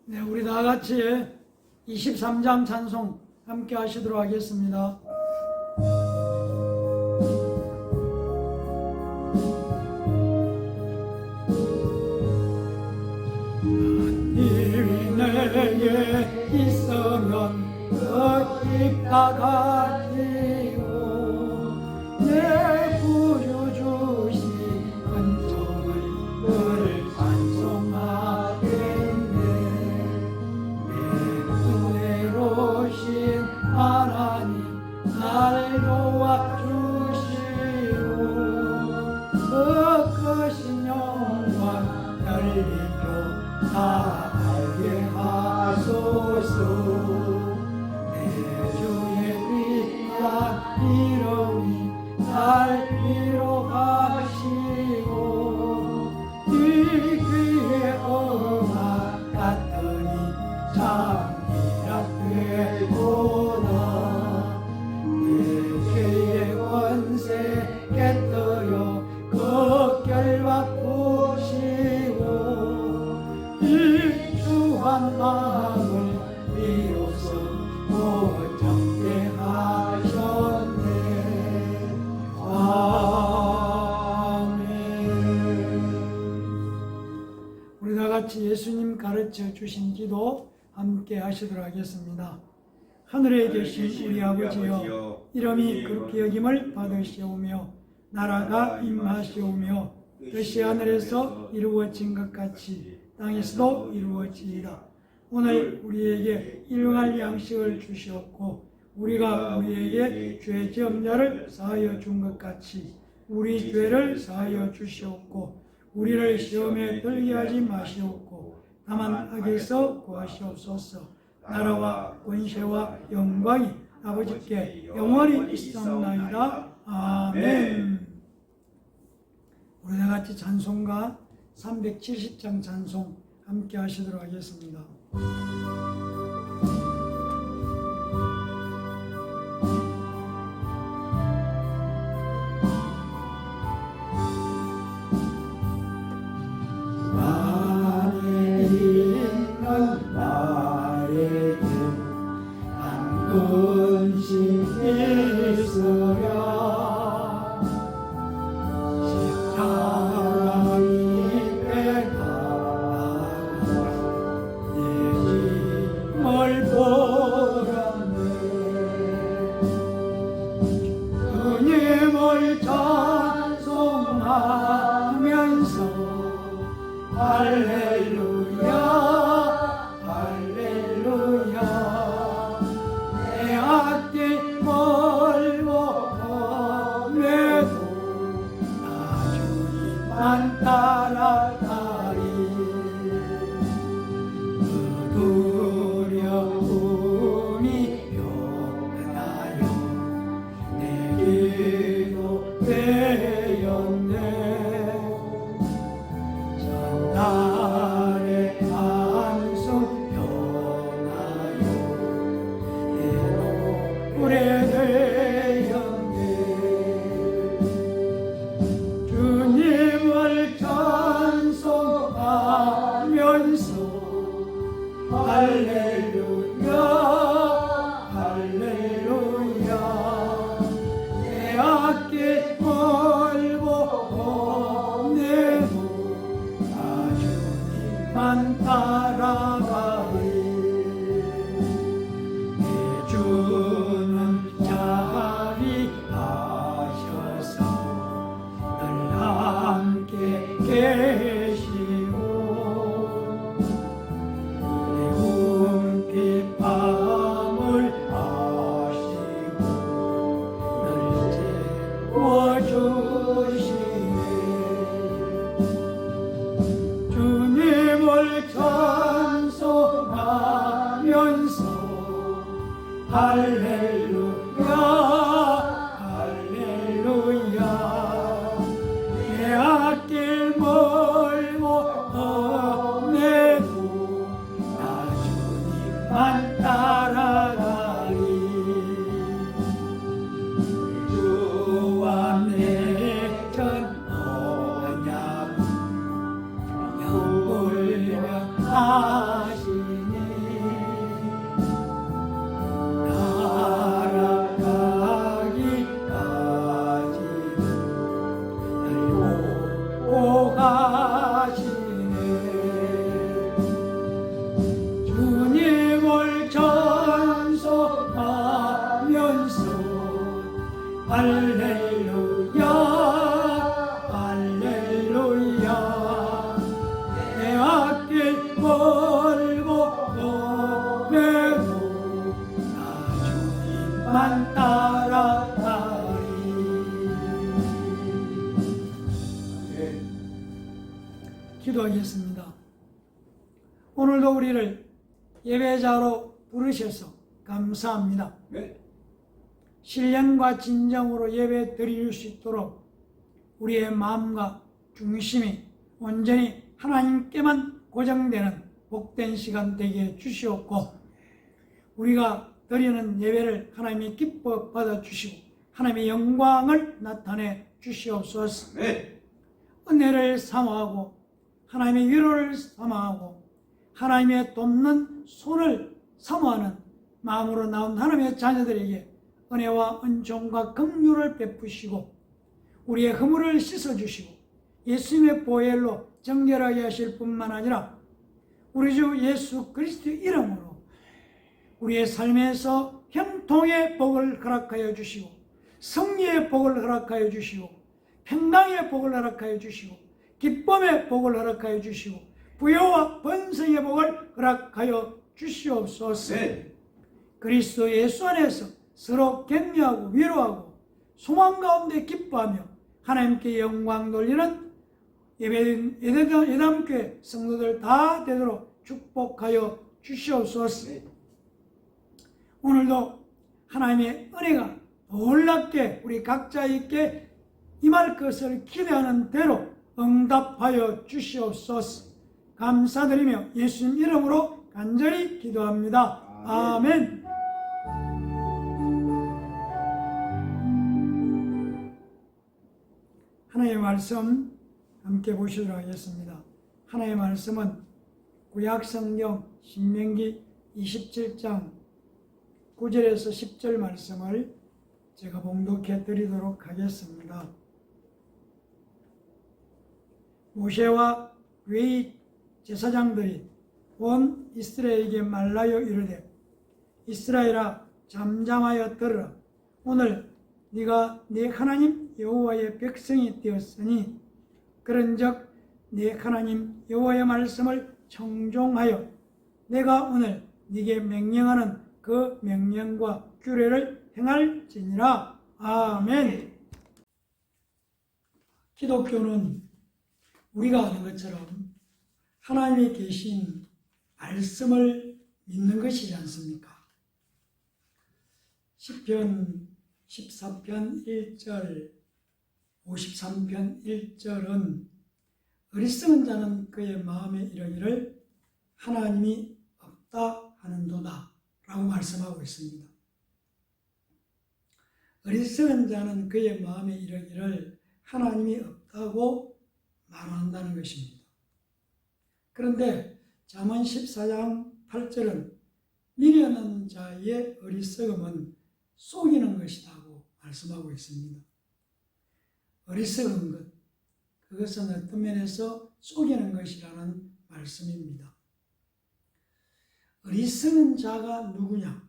네, 우리 다 같이 23장 찬송 함께 하시도록 하겠습니다. 하나님이 내게 있으면 그 다 가지고 내 구주 주신 은총을 늘 찬송하겠네. 내 은혜로신 하나님 날 도와주시오. 그 크신 영광 열리며 다 알게 하소서. 이름이 날 위로하시고 네 귀에 응하 갔더니 참이라 되구나. 내 죄의 권세 깨뜨려 극결 바꾸시고 이 주한 마음을 비로소 고정게 하셨네. 우리 다 같이 예수님 가르쳐 주신 기도 함께 하시도록 하겠습니다. 하늘에 계신 우리 아버지여, 이름이 그렇게 여김을 받으시오며 나라가 임하시오며 뜻이 하늘에서 이루어진 것 같이 땅에서도 이루어지이다. 오늘 우리에게 일용할 양식을 주시옵고 우리가 우리에게 죄 지은 자를 사하여 준 것 같이 우리 죄를 사하여 주시옵고 우리를 시험에 들게 하지 마시옵고 다만 악에서 구하시옵소서. 나라와 권세와 영광이 아버지께 영원히 있사옵나이다. 아멘. 우리 다 같이 찬송가 370장 찬송 함께 하시도록 하겠습니다. 근심 있으랴 십자가니 빼가고 내 짐을 보았네. 주님을 찬송하면서 할렐루야 할렐루야. 멀고 오매도 나 주님만 따라가리. 그 두려움이 변하여 내 기도 되었네. 전날의 한숨 변하여 오래되었네. 주님을 찬송하면서 할렐루야 할렐루야. 내 앞길 멀고 오네도 나 주님만 따라가리. 계시고 내 밤을 아시고 늘 채워주시네. 주님을 찬송하면서 할렐루야 할렐루야. 내 앞길 멀고 오매도 나 주님만 따라가리. 주와 내 전 언약을 영불명하시네. 할렐루야 할렐루야 내 앞길 멀고 오매도 나 주님만 따라가리. 기도하겠습니다. 오늘도 우리를 예배자로 부르셔서 감사합니다. 신령과 진정으로 예배 드릴 수 있도록 우리의 마음과 중심이 온전히 하나님께만 고정되는 복된 시간 되게 주시옵고, 우리가 드리는 예배를 하나님이 기뻐 받아주시고 하나님의 영광을 나타내 주시옵소서. 은혜를 사모하고 하나님의 위로를 사모하고 하나님의 돕는 손을 사모하는 마음으로 나온 하나님의 자녀들에게 은혜와 은총과 긍휼을 베푸시고 우리의 허물을 씻어주시고 예수님의 보혈로 정결하게 하실 뿐만 아니라 우리 주 예수 그리스도의 이름으로 우리의 삶에서 형통의 복을 허락하여 주시고 승리의 복을 허락하여 주시고 평강의 복을 허락하여 주시고 기쁨의 복을 허락하여 주시고 부여와 번성의 복을 허락하여 주시옵소서. 그리스도 예수 안에서 서로 격려하고 위로하고 소망 가운데 기뻐하며 하나님께 영광 돌리는 예담교회 성도들 다 되도록 축복하여 주시옵소서. 오늘도 하나님의 은혜가 놀랍게 우리 각자에게 임할 것을 기대하는 대로 응답하여 주시옵소서. 감사드리며 예수님 이름으로 간절히 기도합니다. 아멘. 하나님의 말씀 함께 보시도록 하겠습니다. 하나님의 말씀은 구약성경 신명기 27장 9절에서 10절 말씀을 제가 봉독해 드리도록 하겠습니다. 모세와 웨이 제사장들이 온 이스라엘에게 말하여 이르되 이스라엘아 잠잠하여 들으라. 오늘 네가 네 하나님 여호와의 백성이 되었으니 그런즉 네 하나님 여호와의 말씀을 청종하여 내가 오늘 네게 명령하는 그 명령과 규례를 행할지니라. 아멘. 기독교는 우리가 아는 것처럼 하나님이 계신 말씀을 믿는 것이지 않습니까? 시편 14편 1절 53편 1절은 어리석은 자는 그의 마음에 이르기를 하나님이 없다 하는도다 라고 말씀하고 있습니다. 어리석은 자는 그의 마음에 이르기를 하나님이 없다고 말한다는 것입니다. 그런데 잠언 14장 8절은 미련한 자의 어리석음은 속이는 것이라고 말씀하고 있습니다. 어리석은 것, 그것은 어떤 면에서 속이는 것이라는 말씀입니다. 어리석은 자가 누구냐?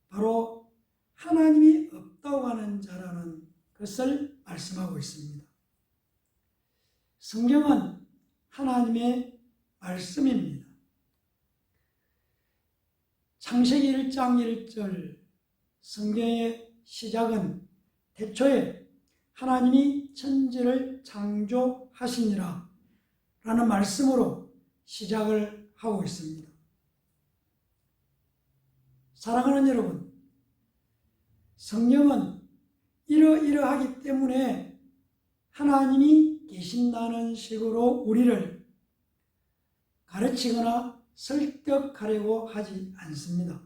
바로 하나님이 없다고 하는 자라는 것을 말씀하고 있습니다. 성경은 하나님의 말씀입니다. 창세기 1장 1절 성경의 시작은 태초에 하나님이 천지를 창조하시니라 라는 말씀으로 시작을 하고 있습니다. 사랑하는 여러분, 성경은 이러이러하기 때문에 하나님이 계신다는 식으로 우리를 가르치거나 설득하려고 하지 않습니다.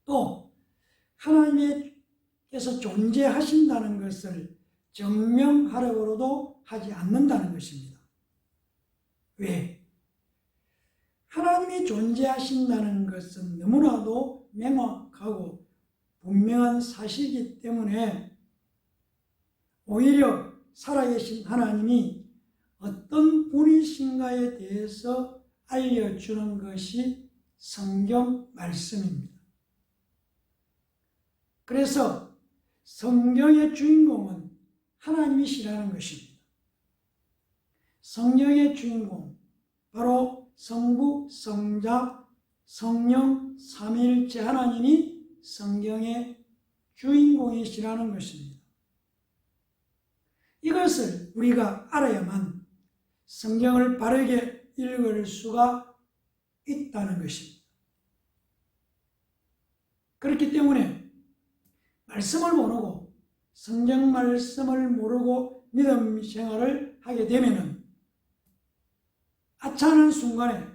또 하나님께서 존재하신다는 것을 증명하려고도 하지 않는다는 것입니다. 왜? 하나님이 존재하신다는 것은 너무나도 명확하고 분명한 사실이기 때문에 오히려 살아계신 하나님이 어떤 분이신가에 대해서 알려주는 것이 성경 말씀입니다. 그래서 성경의 주인공은 하나님이시라는 것입니다. 성령의 주인공, 바로 성부, 성자, 성령, 삼위일체 하나님이 성경의 주인공이시라는 것입니다. 이것을 우리가 알아야만 성경을 바르게 읽을 수가 있다는 것입니다. 그렇기 때문에 말씀을 모르고 성경 말씀을 모르고 믿음 생활을 하게 되면은 아차하는 순간에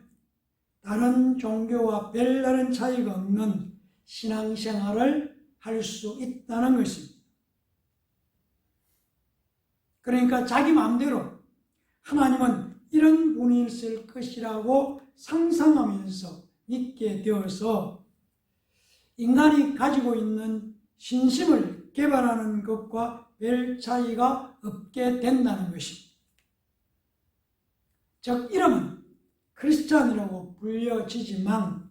다른 종교와 별다른 차이가 없는 신앙생활을 할 수 있다는 것입니다. 그러니까 자기 마음대로 하나님은 이런 분이 있을 것이라고 상상하면서 믿게 되어서 인간이 가지고 있는 신심을 개발하는 것과 별 차이가 없게 된다는 것입니다. 즉 이름은 크리스찬이라고 불려지지만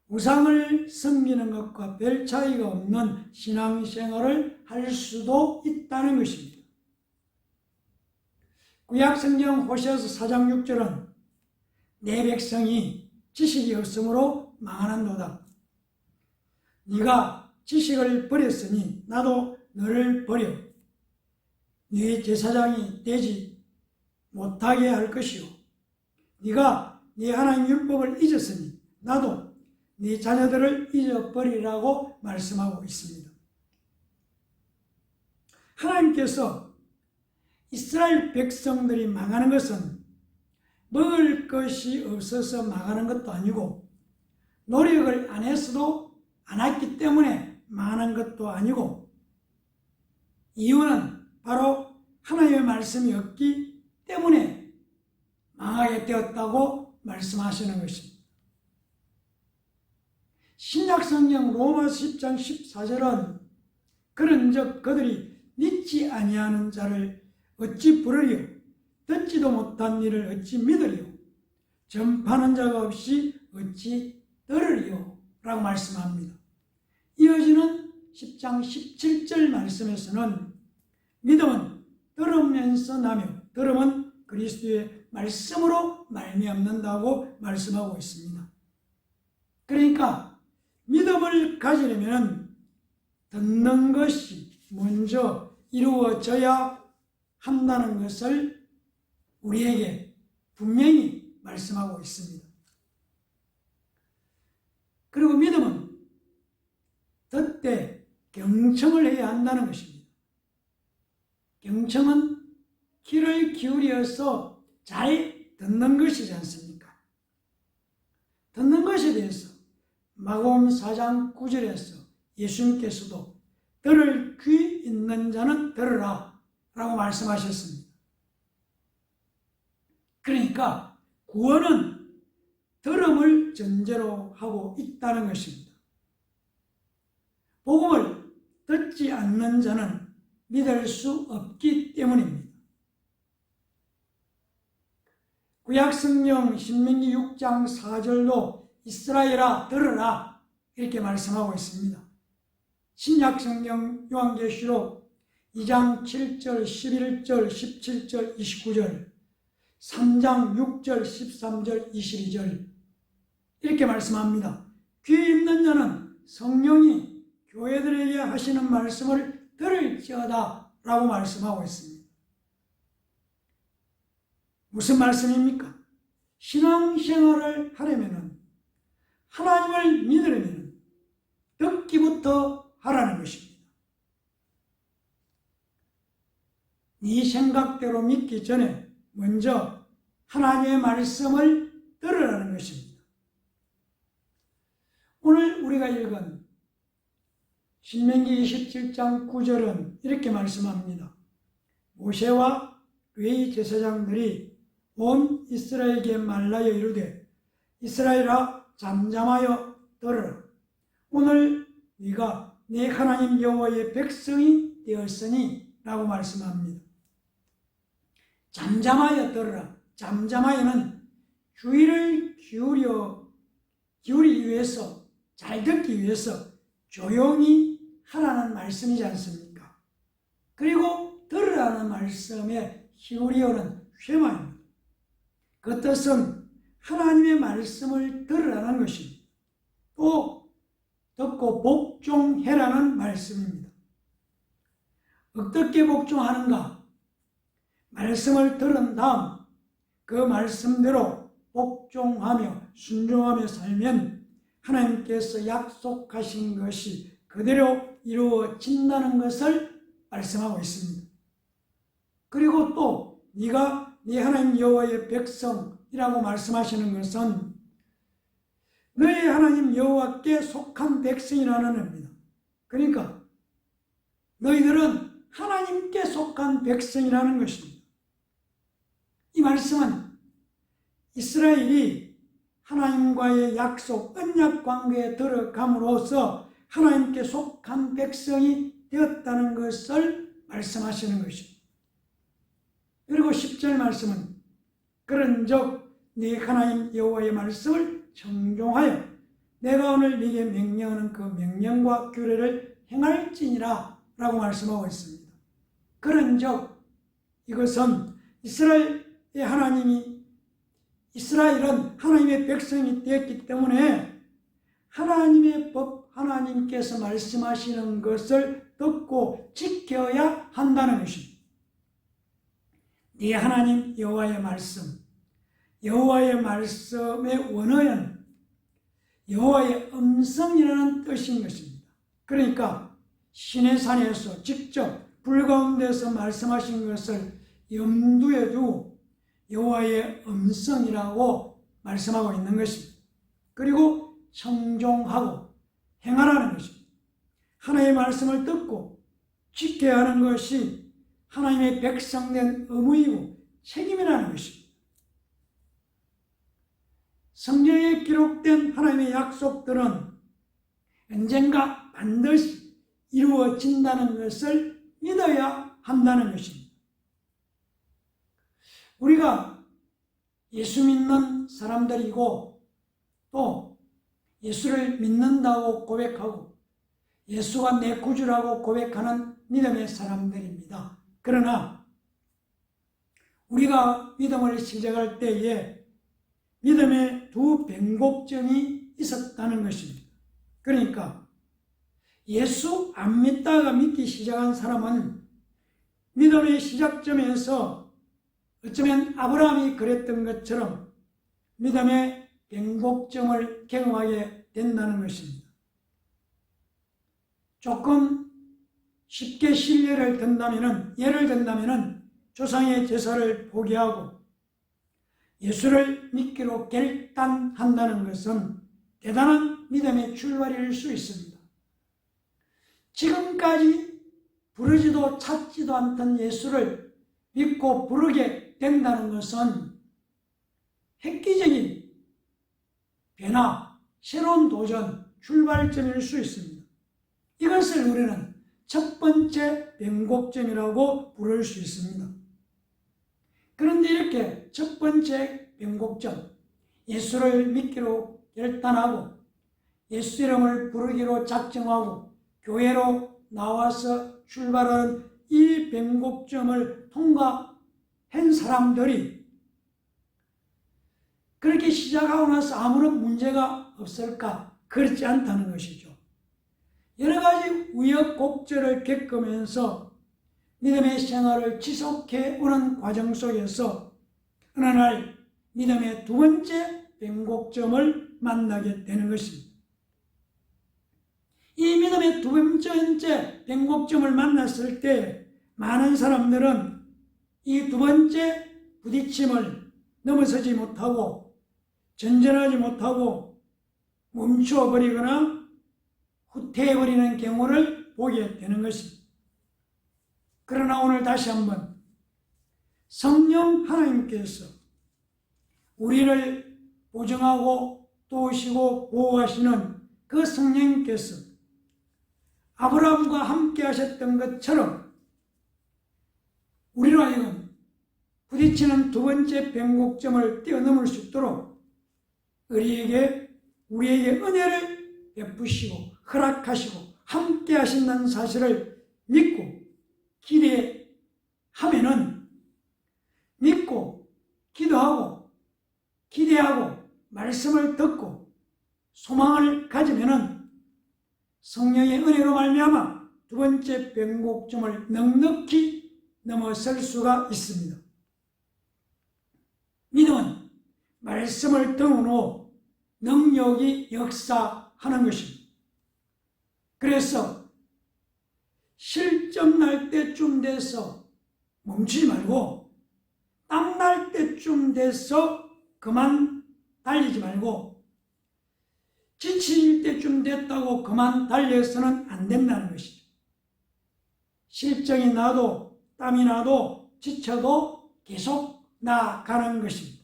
우상을 섬기는 것과 별 차이가 없는 신앙생활을 할 수도 있다는 것입니다. 구약성경 호세아서 4장 6절은 내 백성이 지식이 없으므로 망하는도다. 네가 지식을 버렸으니 나도 너를 버려 네 제사장이 되지 못하게 할 것이요 네가 네 하나님 율법을 잊었으니 나도 네 자녀들을 잊어버리라고 말씀하고 있습니다. 하나님께서 이스라엘 백성들이 망하는 것은 먹을 것이 없어서 망하는 것도 아니고 노력을 안 했어도 안 했기 때문에 망하는 것도 아니고 이유는 바로 하나님의 말씀이 없기 때문에 망하게 되었다고 말씀하시는 것입니다. 신약성경 로마서 10장 14절은 그런즉 그들이 믿지 아니하는 자를 어찌 부르리요 듣지도 못한 일을 어찌 믿으리요 전파하는 자가 없이 어찌 들으리요 라고 말씀합니다. 이어지는 10장 17절 말씀에서는 믿음은 들으면서 나며 들음은 그리스도의 말씀으로 말미암는다고 말씀하고 있습니다. 그러니까 믿음을 가지려면 듣는 것이 먼저 이루어져야 한다는 것을 우리에게 분명히 말씀하고 있습니다. 그리고 믿음은 듣되 경청을 해야 한다는 것입니다. 경청은 귀를 기울여서 잘 듣는 것이지 않습니까? 듣는 것에 대해서 마가복음 4장 9절에서 예수님께서도 들을 귀 있는 자는 들으라 라고 말씀하셨습니다. 그러니까 구원은 들음을 전제로 하고 있다는 것입니다. 복음을 듣지 않는 자는 믿을 수 없기 때문입니다. 구약성경 신명기 6장 4절도 이스라엘아 들으라 이렇게 말씀하고 있습니다. 신약성경 요한계시록 2장 7절 11절 17절 29절 3장 6절 13절 22절 이렇게 말씀합니다. 귀 있는 자는 성령이 교회들에게 하시는 말씀을 들을지어다 라고 말씀하고 있습니다. 무슨 말씀입니까? 신앙생활을 하려면 하나님을 믿으려면 듣기부터 하라는 것입니다. 네 생각대로 믿기 전에 먼저 하나님의 말씀을 들으라는 것입니다. 오늘 우리가 읽은 신명기 27장 9절은 이렇게 말씀합니다. 모세와 웨이 제사장들이 온 이스라엘에게 말하여 이르되 이스라엘아 잠잠하여 들으라. 오늘 네가 네 하나님 여호와의 백성이 되었으니 라고 말씀합니다. 잠잠하여 들으라. 잠잠하여는 주의를 기울이기 위해서 잘 듣기 위해서 조용히 하라는 말씀이지 않습니까? 그리고 들으라는 말씀에 히브리어는 쉐마입니다. 그 뜻은 하나님의 말씀을 들으라는 것입니다. 또 듣고 복종해라는 말씀입니다. 어떻게 복종하는가? 말씀을 들은 다음 그 말씀대로 복종하며 순종하며 살면 하나님께서 약속하신 것이 그대로 이루어진다는 것을 말씀하고 있습니다. 그리고 또 네가 네 하나님 여호와의 백성이라고 말씀하시는 것은 너희 하나님 여호와께 속한 백성이라는 의미입니다. 그러니까 너희들은 하나님께 속한 백성이라는 것입니다. 이 말씀은 이스라엘이 하나님과의 약속, 언약 관계에 들어감으로써 하나님께 속한 백성이 되었다는 것을 말씀하시는 것입니다. 그리고 10절 말씀은 그런즉 네 하나님 여호와의 말씀을 청종하여 내가 오늘 네게 명령하는 그 명령과 규례를 행할지니라 라고 말씀하고 있습니다. 그런즉 이것은 이스라엘은 하나님의 백성이 되었기 때문에 하나님의 법, 하나님께서 말씀하시는 것을 듣고 지켜야 한다는 것입니다. 네 하나님 여호와의 말씀, 여호와의 말씀의 원어는 여호와의 음성이라는 뜻인 것입니다. 그러니까 시내산에서 직접 불 가운데서 말씀하신 것을 염두에 두고 여호와의 음성이라고 말씀하고 있는 것입니다. 그리고 청종하고 행하라는 것입니다. 하나님의 말씀을 듣고 지켜야 하는 것이 하나님의 백성된 의무이고 책임이라는 것입니다. 성경에 기록된 하나님의 약속들은 언젠가 반드시 이루어진다는 것을 믿어야 한다는 것입니다. 우리가 예수 믿는 사람들이고 또 예수를 믿는다고 고백하고 예수가 내 구주라고 고백하는 믿음의 사람들입니다. 그러나 우리가 믿음을 시작할 때에 믿음의 두 변곡점이 있었다는 것입니다. 그러니까 예수 안 믿다가 믿기 시작한 사람은 믿음의 시작점에서 어쩌면 아브라함이 그랬던 것처럼 믿음의 변곡점을 경험하게 된다는 것입니다. 조금 쉽게 예를 든다면 조상의 제사를 포기하고 예수를 믿기로 결단한다는 것은 대단한 믿음의 출발일 수 있습니다. 지금까지 부르지도 찾지도 않던 예수를 믿고 부르게 된다는 것은 획기적인 변화, 새로운 도전, 출발점일 수 있습니다. 이것을 우리는 첫 번째 변곡점이라고 부를 수 있습니다. 그런데 이렇게 첫 번째 변곡점, 예수를 믿기로 결단하고 예수 이름을 부르기로 작정하고 교회로 나와서 출발하는 이 변곡점을 통과한 사람들이 그렇게 시작하고 나서 아무런 문제가 없을까? 그렇지 않다는 것이죠. 여러 가지 우여곡절을 겪으면서 믿음의 생활을 지속해 오는 과정 속에서 어느 날 믿음의 두 번째 변곡점을 만나게 되는 것입니다. 이 믿음의 두 번째 변곡점을 만났을 때 많은 사람들은 이 두 번째 부딪힘을 넘어서지 못하고 전전하지 못하고 멈춰버리거나 후퇴해버리는 경우를 보게 되는 것입니다. 그러나 오늘 다시 한번 성령 하나님께서 우리를 보증하고 도우시고 보호하시는 그 성령님께서 아브라함과 함께 하셨던 것처럼 우리로 하여금 부딪히는 두 번째 변곡점을 뛰어넘을 수 있도록 우리에게 은혜를 베푸시고 허락하시고 함께 하신다는 사실을 믿고 기대하면은, 믿고 기도하고 기대하고 말씀을 듣고 소망을 가지면은 성령의 은혜로 말미암아 두 번째 변곡점을 넉넉히 넘어설 수가 있습니다. 믿음은 말씀을 등으로 능력이 역사하는 것입니다. 그래서 실점 날 때쯤 돼서 멈추지 말고, 땀 날 때쯤 돼서 그만 달리지 말고, 지칠 때쯤 됐다고 그만 달려서는 안 된다는 것이죠. 실정이 나도 땀이 나도 지쳐도 계속 나아가는 것입니다.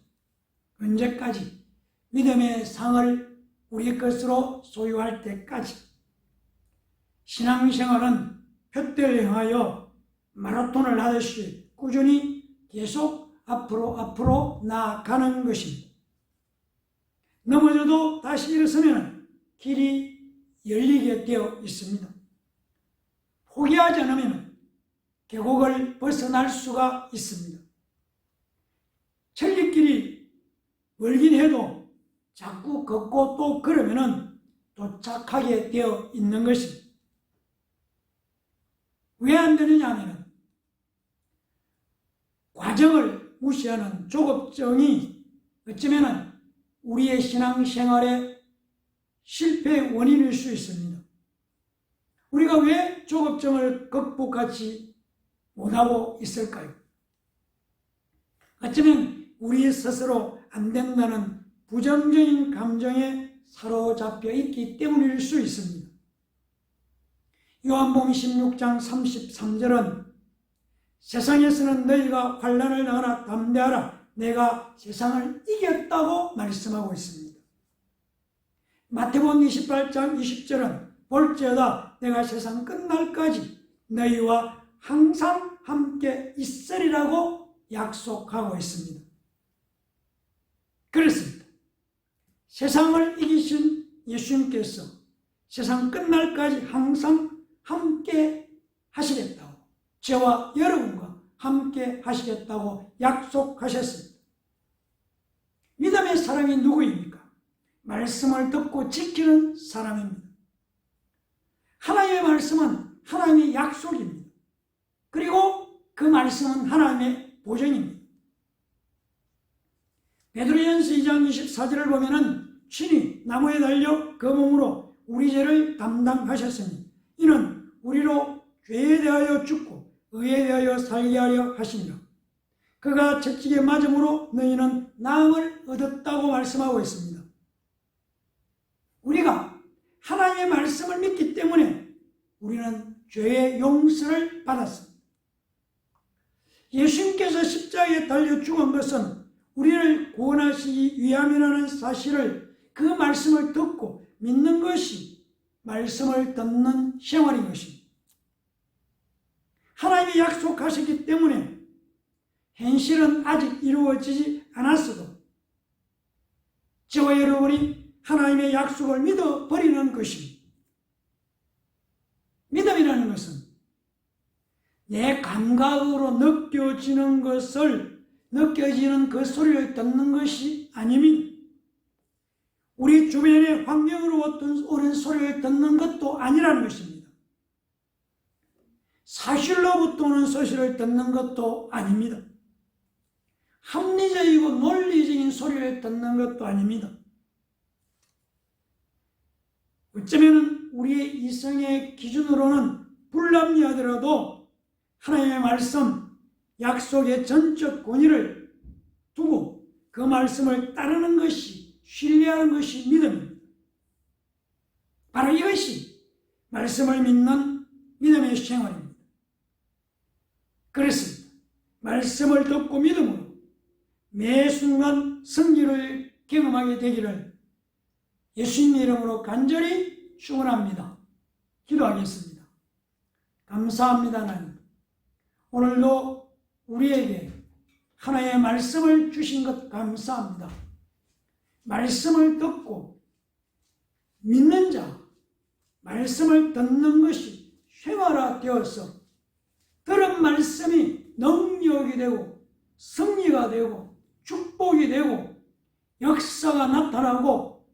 언제까지? 믿음의 상을 우리 것으로 소유할 때까지. 신앙생활은 푯대를 향하여 마라톤을 하듯이 꾸준히 계속 앞으로 나아가는 것입니다. 넘어져도 다시 일어서면 길이 열리게 되어 있습니다. 포기하지 않으면 계곡을 벗어날 수가 있습니다. 천리길이 멀긴 해도 자꾸 걷고 또 걸으면 도착하게 되어 있는 것입니다. 왜 안 되느냐 하면 과정을 무시하는 조급증이 어쩌면 우리의 신앙생활의 실패의 원인일 수 있습니다. 우리가 왜 조급증을 극복하지 못하고 있을까요? 어쩌면 우리 스스로 안 된다는 부정적인 감정에 사로잡혀 있기 때문일 수 있습니다. 요한복음 16장 33절은 세상에서는 너희가 환난을 당하나 담대하라, 내가 세상을 이겼다고 말씀하고 있습니다. 마태복음 28장 20절은 볼지어다 내가 세상 끝날까지 너희와 항상 함께 있으리라고 약속하고 있습니다. 그렇습니다. 세상을 이기신 예수님께서 세상 끝날까지 항상 함께 하시겠다고, 저와 여러분과 함께 하시겠다고 약속하셨습니다. 믿음의 사람이 누구입니까? 말씀을 듣고 지키는 사람입니다. 하나님의 말씀은 하나님의 약속입니다. 그리고 그 말씀은 하나님의 보증입니다. 베드로전서 2장 24절을 보면은 친히 나무에 달려 그 몸으로 우리 죄를 담당하셨으니 이는 우리로 죄에 대하여 죽고 의에 대하여 살게 하려 하시니라. 그가 채찍에 맞음으로 너희는 나음을 얻었다고 말씀하고 있습니다. 우리가 하나님의 말씀을 믿기 때문에 우리는 죄의 용서를 받았습니다. 예수님께서 십자가에 달려 죽은 것은 우리를 구원하시기 위함이라는 사실을, 그 말씀을 듣고 믿는 것이 말씀을 듣는 생활인 것입니다. 하나님이 약속하셨기 때문에 현실은 아직 이루어지지 않았어도 저와 여러분이 하나님의 약속을 믿어버리는 것입니다. 믿음이라는 것은 내 감각으로 느껴지는 그 소리를 듣는 것이 아닙니다. 우리 주변의 환경으로부터 오는 소리를 듣는 것도 아니라는 것입니다. 사실로부터 오는 소리를 듣는 것도 아닙니다. 합리적이고 논리적인 소리를 듣는 것도 아닙니다. 어쩌면 우리의 이성의 기준으로는 불합리하더라도 하나님의 말씀, 약속의 전적 권위를 두고 그 말씀을 따르는 것이, 신뢰하는 것이 믿음입니다. 바로 이것이 말씀을 믿는 믿음의 생활입니다. 그렇습니다. 말씀을 듣고 믿음으로 매 순간 승리를 경험하게 되기를 예수님 이름으로 간절히 축원합니다. 기도하겠습니다. 감사합니다. 하나님, 오늘도 우리에게 하나님의 말씀을 주신 것 감사합니다. 말씀을 듣고 믿는 자, 말씀을 듣는 것이 생활화되어서 들은 말씀이 능력이 되고 승리가 되고 축복이 되고 역사가 나타나고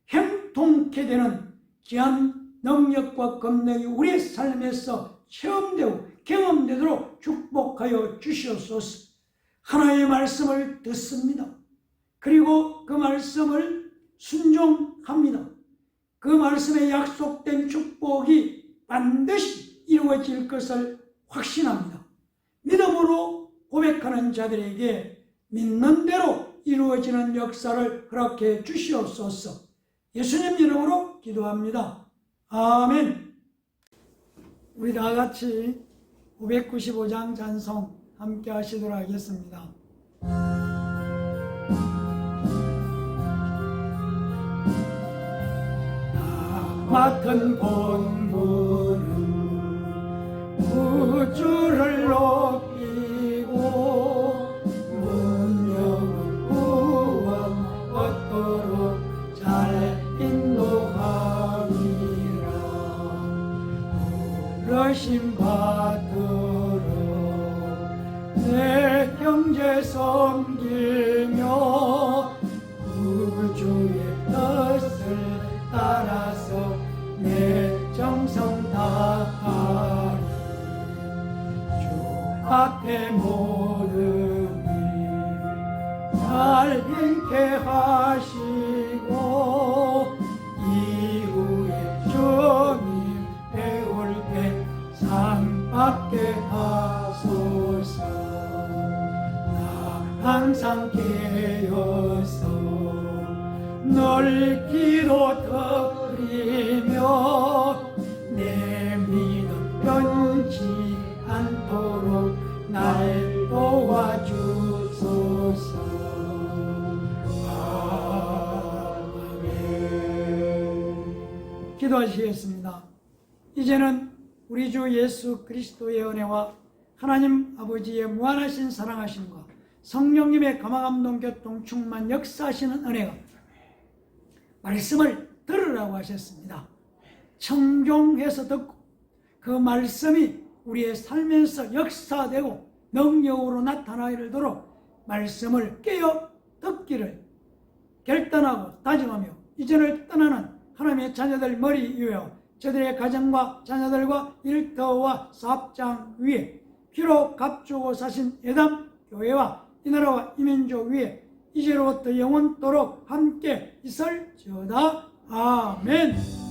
형통케 되는 귀한 능력과 권능이 우리의 삶에서 체험되고 경험되도록 축복하여 주시옵소서. 하나님의 말씀을 듣습니다. 그리고 그 말씀을 순종합니다. 그 말씀에 약속된 축복이 반드시 이루어질 것을 확신합니다. 믿음으로 고백하는 자들에게 믿는 대로 이루어지는 역사를 허락해 주시옵소서. 예수님 이름으로 기도합니다. 아멘. 우리 다 같이 595장 찬송 함께 하시도록 하겠습니다. 맡은 본분은 우주를 높이고 문명은 구원 얻도록 잘 인도하리라. 부르심 받도록 내 형제 섬기며 우주의 뜻을 따라서 내 정성 다하리. 주 앞에 모든 일 잘 잃게 하시고 이후에 주님 배울 때 상 받게 하소서. 나 항상 깨어서 널 기도 드리며 내 믿음 변치 않도록 날 도와주소서. 아멘. 기도하시겠습니다. 이제는 우리 주 예수 그리스도의 은혜와 하나님 아버지의 무한하신 사랑하심과 성령님의 감화감동 교통 충만 역사하시는 은혜가 말씀을 들으라고 하셨습니다. 청종해서 듣고 그 말씀이 우리의 삶에서 역사되고 능력으로 나타나도록 말씀을 깨어 듣기를 결단하고 다짐하며 이전을 떠나는 하나님의 자녀들 머리 위에 저들의 가정과 자녀들과 일터와 사업장 위에 피로 값주고 사신 예담 교회와 이 나라와 이 민족 위에 이제로부터 영원토록 함께 있을지어다. 아멘.